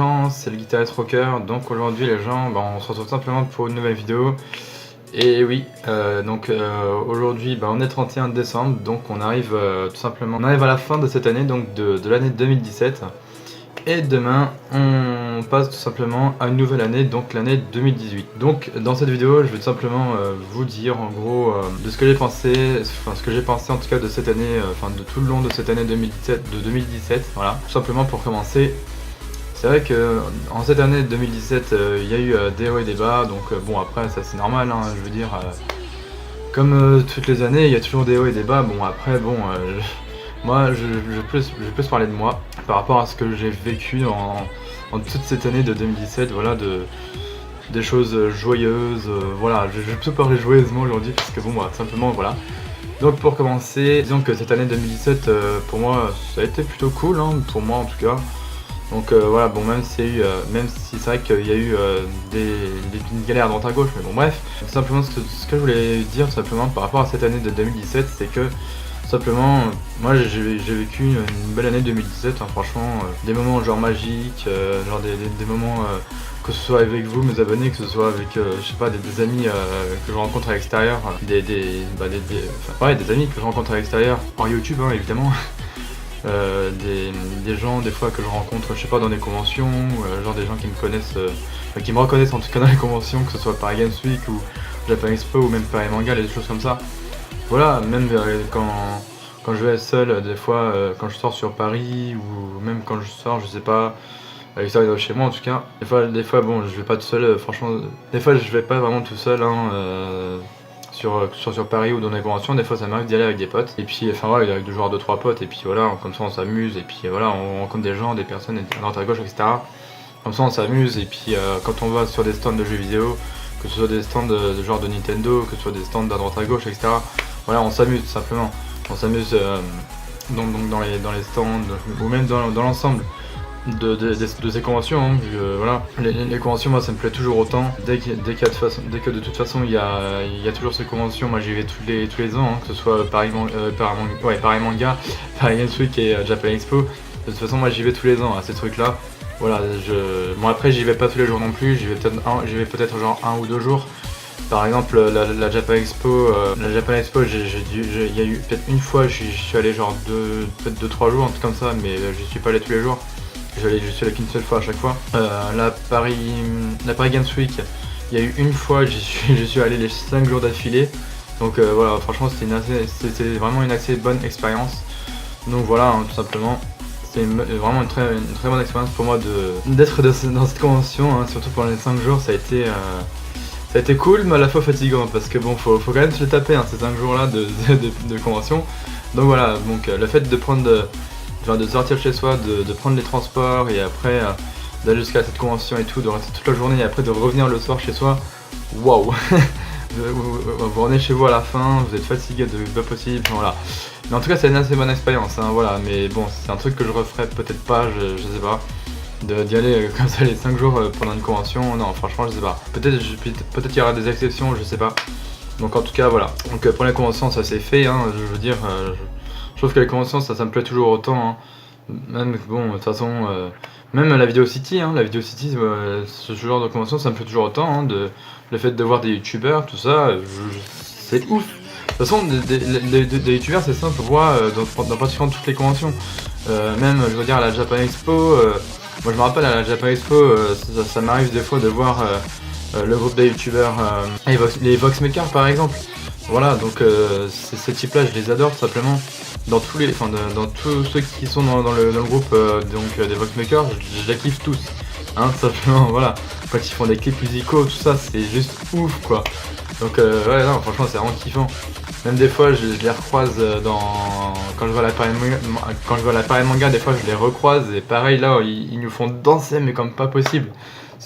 gens, c'est le guitariste rocker. Donc aujourd'hui les gens, on se retrouve simplement pour une nouvelle vidéo. Et oui, aujourd'hui on est 31 décembre, donc on arrive tout simplement, on arrive à la fin de cette année, donc de l'année 2017. Et demain on passe tout simplement à une nouvelle année, donc l'année 2018. Donc dans cette vidéo je vais tout simplement vous dire en gros de ce que j'ai pensé, ce que j'ai pensé en tout cas de cette année, de tout le long de cette année 2017, voilà. Tout simplement pour commencer, c'est vrai que en cette année 2017 il y a eu des hauts et des bas, donc bon après ça c'est normal, hein, je veux dire, comme toutes les années il y a toujours des hauts et des bas. Bon après moi, je vais plus parler de moi, par rapport à ce que j'ai vécu en toute cette année de 2017, voilà, des choses joyeuses, voilà, je vais plutôt parler joyeusement aujourd'hui, parce que bon, simplement, voilà. Donc pour commencer, disons que cette année 2017, pour moi, ça a été plutôt cool, hein, pour moi en tout cas. Donc voilà, bon, même si c'est vrai qu'il y a eu des galères à droite à gauche, mais bon bref. Simplement ce que je voulais dire simplement par rapport à cette année de 2017, c'est que simplement, moi j'ai vécu une belle année 2017, hein, franchement, des moments genre magiques, genre des moments, que ce soit avec vous, mes abonnés, que ce soit avec, je sais pas, des amis que je rencontre à l'extérieur, des amis que je rencontre à l'extérieur, hors YouTube, hein, évidemment, des gens des fois que je rencontre, je sais pas, dans des conventions, genre des gens qui me connaissent, qui me reconnaissent en tout cas dans les conventions, que ce soit Paris Games Week ou Japan Expo ou même Paris Manga, des choses comme ça. Voilà, même quand je vais seul, des fois, quand je sors sur Paris, ou même quand je sors, je sais pas, à l'extérieur de chez moi en tout cas, des fois bon, je vais pas tout seul, franchement, des fois je vais pas vraiment tout seul, hein, sur Paris ou dans des conventions, des fois ça m'arrive d'y aller avec des potes, et puis, enfin voilà, avec genre 2-3 potes, et puis voilà, comme ça on s'amuse, et puis voilà, on rencontre des gens, des personnes à droite à gauche, etc. Comme ça on s'amuse, et puis quand on va sur des stands de jeux vidéo, que ce soit des stands de genre de Nintendo, que ce soit des stands d'à droite à gauche, etc. Voilà, on s'amuse tout simplement. On s'amuse donc dans les stands, ou même dans l'ensemble de ces conventions, hein, voilà. Les conventions, moi ça me plaît toujours autant. Dès que de toute façon il y a toujours ces conventions, moi j'y vais tous les ans, hein, que ce soit Paris Manga, Paris Games Week et Japan Expo. De toute façon moi j'y vais tous les ans à ces trucs là. Voilà, bon après j'y vais pas tous les jours non plus, j'y vais peut-être genre 1 ou 2 jours. Par exemple la Japan Expo, il y a eu peut-être une fois, je suis allé genre peut-être 2-3 jours, un truc comme ça, mais je suis pas allé tous les jours. Je suis allé qu'une seule fois à chaque fois. La Paris Games Week, il y a eu une fois, je suis allé les 5 jours d'affilée. Donc voilà, franchement c'était vraiment une assez bonne expérience. Donc voilà, hein, tout simplement. C'est vraiment une très bonne expérience pour moi d'être dans cette convention, hein, surtout pendant les 5 jours. Ça a été cool, mais à la fois fatigant, parce que bon, faut quand même se les taper, hein, ces 5 jours là de convention. Donc voilà, donc le fait de sortir de chez soi, de prendre les transports, et après d'aller jusqu'à cette convention et tout, de rester toute la journée, et après de revenir le soir chez soi, waouh. Vous revenez chez vous à la fin, vous êtes fatigué de pas possible, voilà. Mais en tout cas c'est une assez bonne expérience, hein, voilà. Mais bon, c'est un truc que je referais peut-être pas, je sais pas, d'y aller comme ça les 5 jours pendant une convention, non franchement je sais pas. Peut-être qu'il y aura des exceptions, je sais pas. Donc en tout cas voilà, donc pour les conventions ça c'est fait, hein, je veux dire, je trouve que les conventions ça me plaît toujours autant, hein. Même bon, de toute façon, même la Video City, hein, ce genre de convention ça me plaît toujours autant, hein, le fait de voir des youtubeurs, tout ça, c'est ouf. De toute façon, des youtubeurs c'est simple, on voit dans pratiquement toutes les conventions. Même, je veux dire, à la Japan Expo, moi je me rappelle à la Japan Expo, ça m'arrive des fois de voir le groupe des youtubeurs, les Voxmakers par exemple. Voilà, donc ces types là je les adore tout simplement. Dans tous ceux qui sont dans le groupe des Voxmakers, je les kiffe tous, hein, tout simplement, voilà. Quand ils font des clips musicaux, tout ça, c'est juste ouf quoi. Donc ouais, non, franchement c'est vraiment kiffant. Même des fois je les recroise quand je vais à la Paris Manga, des fois je les recroise, et pareil là ils nous font danser mais comme pas possible.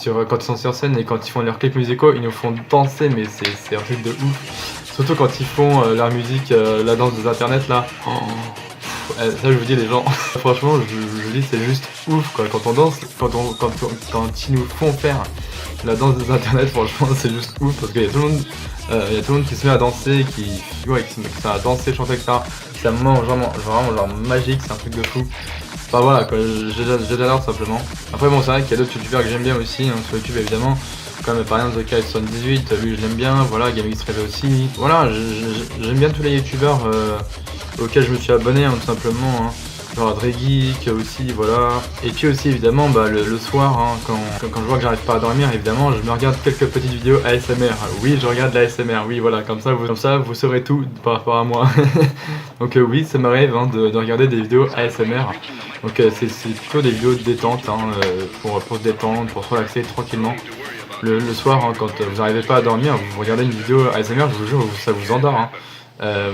Quand ils sont sur scène et quand ils font leurs clips musicaux, ils nous font danser, mais c'est un truc de ouf. Surtout quand ils font leur musique, la danse des internets là. Oh, ça je vous dis les gens, franchement je dis c'est juste ouf quoi. Quand on danse, quand ils nous font faire la danse des internets, franchement c'est juste ouf, parce qu'il y a tout le monde qui se met à danser, qui se met à danser, chanter, etc. C'est un moment vraiment genre magique, c'est un truc de fou. Enfin voilà quoi, j'adore simplement. Après bon c'est vrai qu'il y a d'autres youtubeurs que j'aime bien aussi hein, sur YouTube évidemment. Comme par exemple TheKite78, lui je l'aime bien, voilà, GameXRev aussi. Voilà, j'aime bien tous les youtubeurs auxquels je me suis abonné hein, tout simplement. Hein. Genre Dregeek aussi, voilà. Et puis aussi évidemment le soir, hein, quand je vois que j'arrive pas à dormir, évidemment, je me regarde quelques petites vidéos ASMR. Oui, je regarde l'ASMR, oui voilà, comme ça vous saurez tout par rapport à moi. Donc oui, ça m'arrive hein, de regarder des vidéos ASMR. Donc c'est plutôt des vidéos de détente, hein, pour se détendre, pour se relaxer tranquillement. Le soir, hein, quand vous n'arrivez pas à dormir, vous regardez une vidéo ASMR, je vous jure, ça vous endort. Hein.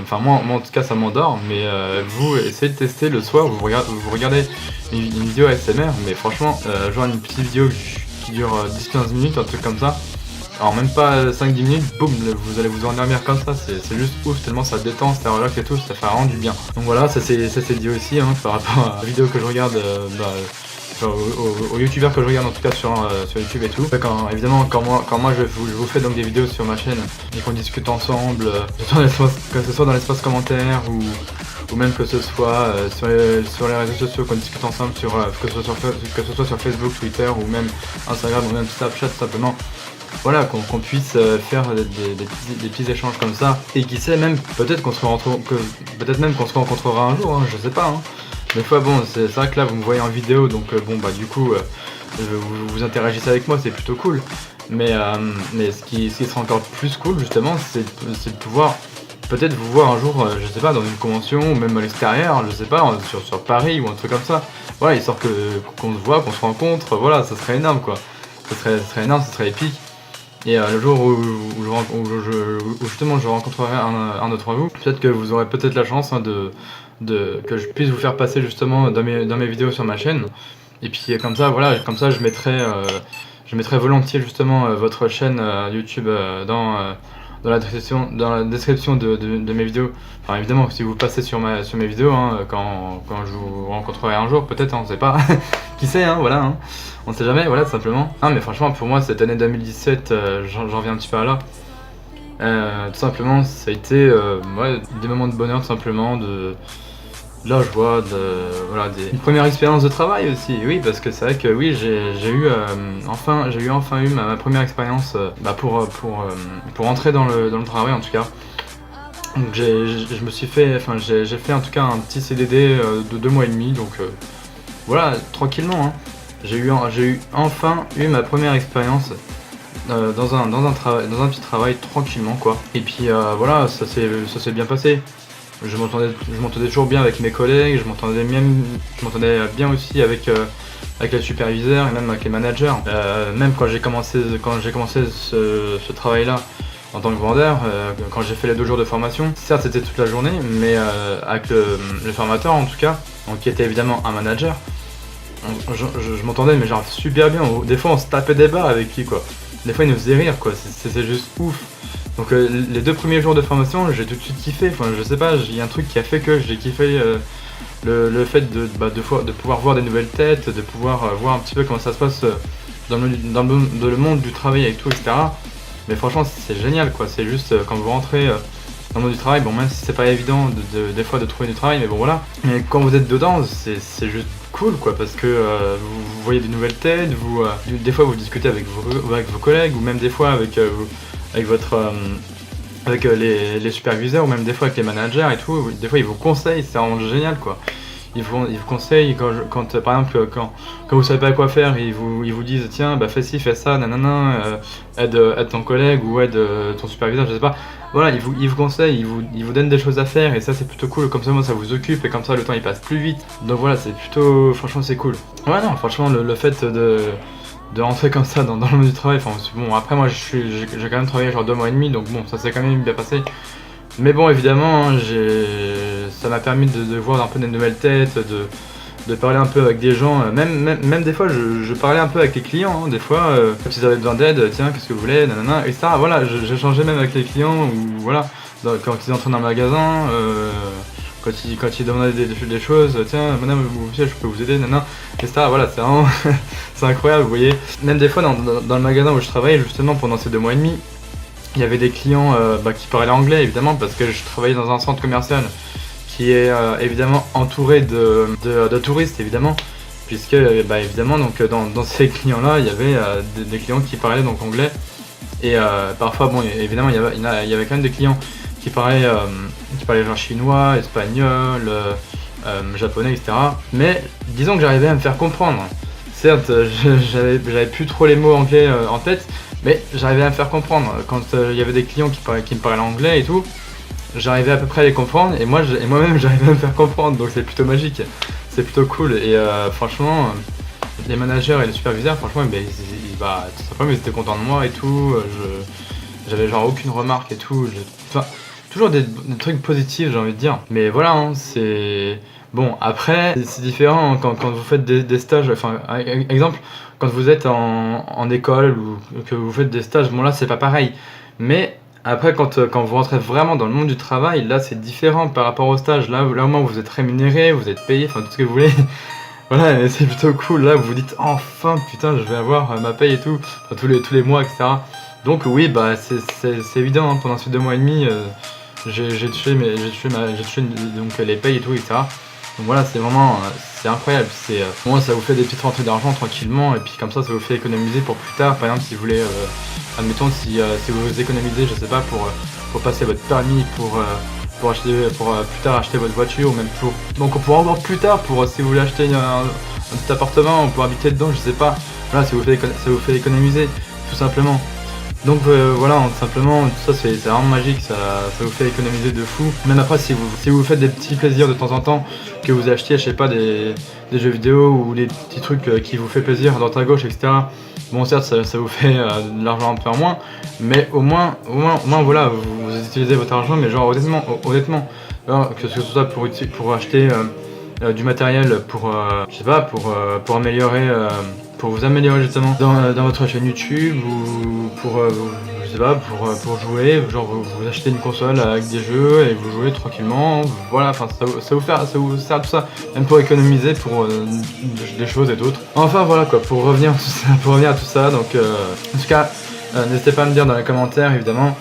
Enfin moi en tout cas ça m'endort, mais vous essayez de tester le soir, vous regardez une vidéo ASMR, mais franchement genre une petite vidéo qui dure 10-15 minutes, un truc comme ça, alors même pas 5-10 minutes, boum, vous allez vous endormir comme ça, c'est juste ouf, tellement ça détend, ça relaxe et tout, ça fait vraiment du bien. Donc voilà, ça c'est dit aussi hein, par rapport à la vidéo que je regarde, aux youtubeurs que je regarde en tout cas sur YouTube et tout. Évidemment quand moi je vous fais donc des vidéos sur ma chaîne et qu'on discute ensemble, que ce soit dans l'espace commentaire ou même que ce soit sur les réseaux sociaux, qu'on discute ensemble que ce soit sur Facebook, Twitter ou même Instagram ou même Snapchat tout simplement. Voilà, qu'on puisse faire des petits échanges comme ça. Et qui sait, même peut-être qu'on se rencontrera un jour, hein, je sais pas. Hein. Des fois bon, c'est vrai que là vous me voyez en vidéo, donc bon bah du coup vous interagissez avec moi, c'est plutôt cool. Mais ce qui sera encore plus cool justement, c'est de pouvoir peut-être vous voir un jour, je sais pas, dans une convention ou même à l'extérieur, je sais pas, sur Paris ou un truc comme ça. Voilà, histoire qu'on se voit, qu'on se rencontre, voilà, ça serait énorme quoi. Ça serait énorme, ça serait épique. Et le jour où justement je rencontrerai un d'entre vous, peut-être que vous aurez peut-être la chance hein, que je puisse vous faire passer justement dans mes vidéos sur ma chaîne. Et puis comme ça, voilà, comme ça je mettrai volontiers justement votre chaîne YouTube dans la description de mes vidéos. Enfin évidemment si vous passez sur mes vidéos hein, quand je vous rencontrerai un jour peut-être, on sait pas. Qui sait hein, voilà hein. On sait jamais, voilà tout simplement. Ah mais franchement pour moi cette année 2017, j'en viens un petit peu à là. Tout simplement ça a été ouais, des moments de bonheur tout simplement, de la joie, une première expérience de travail aussi, oui parce que c'est vrai que oui j'ai eu enfin ma première expérience pour entrer dans le travail en tout cas. Donc je me suis fait, enfin j'ai fait en tout cas un petit CDD de 2 mois et demi, donc voilà tranquillement hein. J'ai enfin eu ma première expérience dans un petit travail tranquillement quoi. Et puis voilà, ça s'est bien passé. Je m'entendais toujours bien avec mes collègues, je m'entendais bien aussi avec les superviseurs et même avec les managers. Même quand j'ai commencé ce travail-là en tant que vendeur, quand j'ai fait les 2 jours de formation, certes c'était toute la journée, mais avec le formateur en tout cas, donc, qui était évidemment un manager, je m'entendais mais genre super bien. Des fois on se tapait des barres avec lui quoi. Des fois il nous faisait rire quoi, c'est juste ouf. Donc les 2 premiers jours de formation j'ai tout de suite kiffé, enfin je sais pas, il y a un truc qui a fait que j'ai kiffé le fait de pouvoir voir des nouvelles têtes, de pouvoir voir un petit peu comment ça se passe dans le monde du travail avec tout etc. Mais franchement c'est génial quoi, c'est juste quand vous rentrez dans le monde du travail, bon même si c'est pas évident des fois de trouver du travail, mais bon voilà. Mais quand vous êtes dedans, c'est juste cool quoi, parce que vous voyez des nouvelles têtes, des fois vous discutez avec vos collègues, ou même des fois avec les superviseurs, ou même des fois avec les managers et tout. Des fois ils vous conseillent, c'est vraiment génial quoi. Ils vous conseillent quand par exemple quand vous savez pas quoi faire, ils vous disent tiens bah fais ci, fais ça, nanana, aide ton collègue ou aide ton superviseur, je sais pas. Voilà, ils vous conseillent, ils vous donnent des choses à faire, et ça c'est plutôt cool, comme ça moi ça vous occupe et comme ça le temps il passe plus vite. Donc voilà, c'est plutôt, franchement c'est cool. Ouais non, franchement le fait de rentrer comme ça dans le monde du travail, enfin bon après moi j'ai quand même travaillé genre 2 mois et demi, donc bon ça s'est quand même bien passé. Mais bon évidemment hein, ça m'a permis de voir un peu des nouvelles têtes, de parler un peu avec des gens, même des fois je parlais un peu avec les clients, hein, des fois quand ils avaient besoin d'aide, tiens qu'est-ce que vous voulez, nanana, et ça voilà, j'échangeais même avec les clients, ou voilà, quand ils entraient dans un magasin, quand ils demandaient des choses, tiens madame je peux vous aider, nanana, et ça voilà, c'est vraiment c'est incroyable, vous voyez. Même des fois dans le magasin où je travaillais justement pendant ces 2 mois et demi, il y avait des clients qui parlaient anglais évidemment, parce que je travaillais dans un centre commercial qui est évidemment entouré de touristes évidemment, puisque évidemment donc dans ces clients là il y avait des clients qui parlaient donc anglais, et parfois bon évidemment il y avait quand même des clients qui parlaient genre chinois, espagnol, japonais, etc. Mais disons que j'arrivais à me faire comprendre. Certes, j'avais plus trop les mots anglais en tête, mais j'arrivais à me faire comprendre. Quand il y avait des clients qui me parlaient anglais et tout, j'arrivais à peu près à les comprendre, et moi-même j'arrivais à me faire comprendre, donc c'est plutôt magique, c'est plutôt cool. Et franchement, les managers et les superviseurs, franchement, tout simplement ils étaient contents de moi et tout. J'avais genre aucune remarque et tout. Enfin, toujours des trucs positifs, j'ai envie de dire. Mais voilà, hein, c'est... Bon, après, c'est différent quand vous faites des stages. Enfin, exemple, quand vous êtes en école ou que vous faites des stages, bon là, c'est pas pareil. Mais après, quand vous rentrez vraiment dans le monde du travail, là, c'est différent par rapport au stage. Là au moins, vous êtes rémunéré, vous êtes payé, enfin, tout ce que vous voulez. Voilà, et c'est plutôt cool. Là, vous vous dites, enfin, putain, je vais avoir ma paye et tout. Enfin, tous les mois, etc. Donc oui, c'est évident, hein, pendant ces 2 mois et demi, j'ai touché donc les payes et tout, etc. Donc voilà, c'est vraiment, c'est incroyable. Moi, ça vous fait des petites rentrées d'argent tranquillement, et puis comme ça vous fait économiser pour plus tard. Par exemple, si vous voulez, admettons, si vous économisez, je sais pas, pour passer votre permis, pour plus tard acheter votre voiture, ou même donc on pourra encore plus tard si vous voulez acheter un petit appartement, pour habiter dedans, je sais pas. Voilà, ça vous fait économiser, tout simplement. Donc voilà, simplement, tout ça c'est vraiment magique, ça vous fait économiser de fou. Même après, si vous faites des petits plaisirs de temps en temps, que vous achetiez, je sais pas, des jeux vidéo ou des petits trucs qui vous fait plaisir à droite à gauche, etc. Bon, certes, ça vous fait de l'argent un peu en moins, mais au moins voilà, vous utilisez votre argent, mais genre honnêtement, alors, que ce soit pour acheter du matériel je sais pas, pour améliorer, pour vous améliorer justement dans votre chaîne YouTube, ou je sais pas, pour jouer, genre vous achetez une console avec des jeux et vous jouez tranquillement, voilà, enfin ça vous sert tout ça, même pour économiser pour des choses et d'autres. Enfin voilà quoi, pour revenir à tout ça, donc en tout cas n'hésitez pas à me dire dans les commentaires évidemment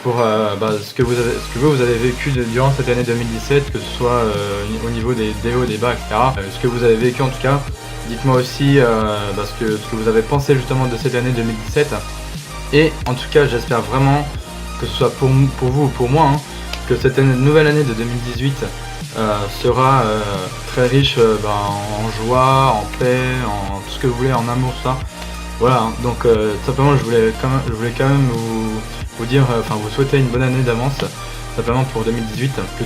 pour ce que vous avez vécu durant cette année 2017, que ce soit au niveau des hauts, des bas, etc. Ce que vous avez vécu en tout cas. Dites-moi aussi ce que vous avez pensé justement de cette année 2017. Et en tout cas, j'espère vraiment que ce soit pour vous ou pour moi, hein, que cette nouvelle année de 2018 sera très riche en joie, en paix, en tout ce que vous voulez, en amour, tout ça. Voilà, hein. Donc simplement je voulais quand même vous dire, vous souhaiter une bonne année d'avance, simplement pour 2018, que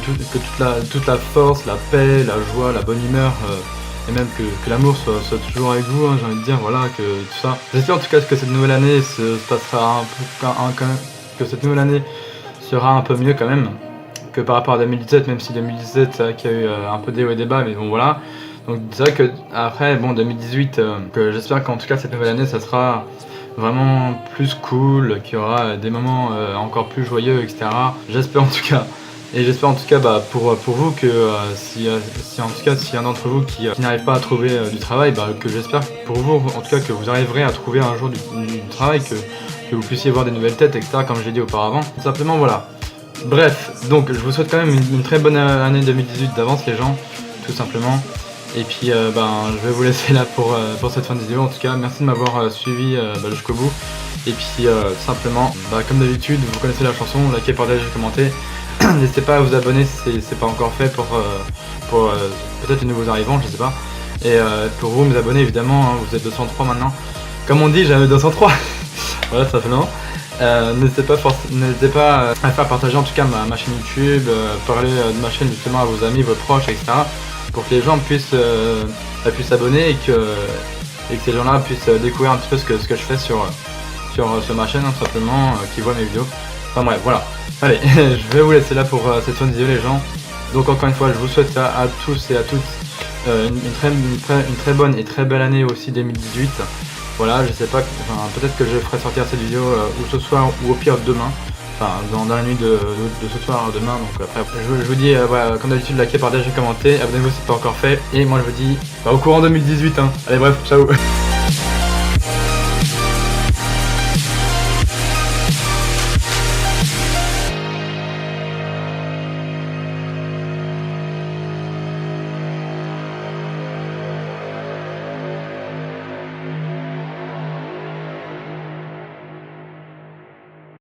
toute la force, la paix, la joie, la bonne humeur, et même que l'amour soit toujours avec vous, hein, j'ai envie de dire, voilà, que tout ça. J'espère en tout cas que cette nouvelle année se passera que cette nouvelle année sera un peu mieux quand même que par rapport à 2017, même si 2017 c'est vrai qu'il y a eu un peu des hauts et des bas, mais bon voilà. Donc c'est vrai que après, bon, 2018, que j'espère qu'en tout cas cette nouvelle année ça sera vraiment plus cool, qu'il y aura des moments encore plus joyeux, etc. J'espère en tout cas. Et j'espère en tout cas pour vous que si un d'entre vous qui n'arrive pas à trouver du travail, que j'espère pour vous en tout cas que vous arriverez à trouver un jour du travail, que vous puissiez voir des nouvelles têtes, etc. comme j'ai dit auparavant. Tout simplement voilà. Bref, donc je vous souhaite quand même une très bonne année 2018 d'avance les gens, tout simplement. Et puis je vais vous laisser là pour cette fin de vidéo. En tout cas, merci de m'avoir suivi jusqu'au bout. Et puis simplement, comme d'habitude, vous connaissez la chanson, likez, partagez, commentez. N'hésitez pas à vous abonner si c'est pas encore fait pour peut-être les nouveaux arrivants, je sais pas. Et pour vous, mes abonnés évidemment, hein, vous êtes 203 maintenant. Comme on dit, j'avais 203. Voilà, ça fait longtemps. N'hésitez pas à faire partager en tout cas ma chaîne YouTube, parler de ma chaîne justement à vos amis, vos proches, etc. Pour que les gens puissent s'abonner et que ces gens-là puissent découvrir un petit peu ce que je fais sur ma chaîne, hein, tout simplement, qui voient mes vidéos. Enfin bref, voilà. Allez, je vais vous laisser là pour cette fin de vidéo les gens. Donc encore une fois, je vous souhaite à tous et à toutes une très bonne et très belle année aussi 2018. Voilà, je sais pas, peut-être que je ferai sortir cette vidéo ou ce soir ou au pire demain. Enfin, dans la nuit de ce soir à demain. Donc après, je vous dis, voilà, comme d'habitude, likez, partagez, commentez, abonnez-vous si c'est pas encore fait. Et moi je vous dis, au courant 2018. Hein. Allez bref, ciao.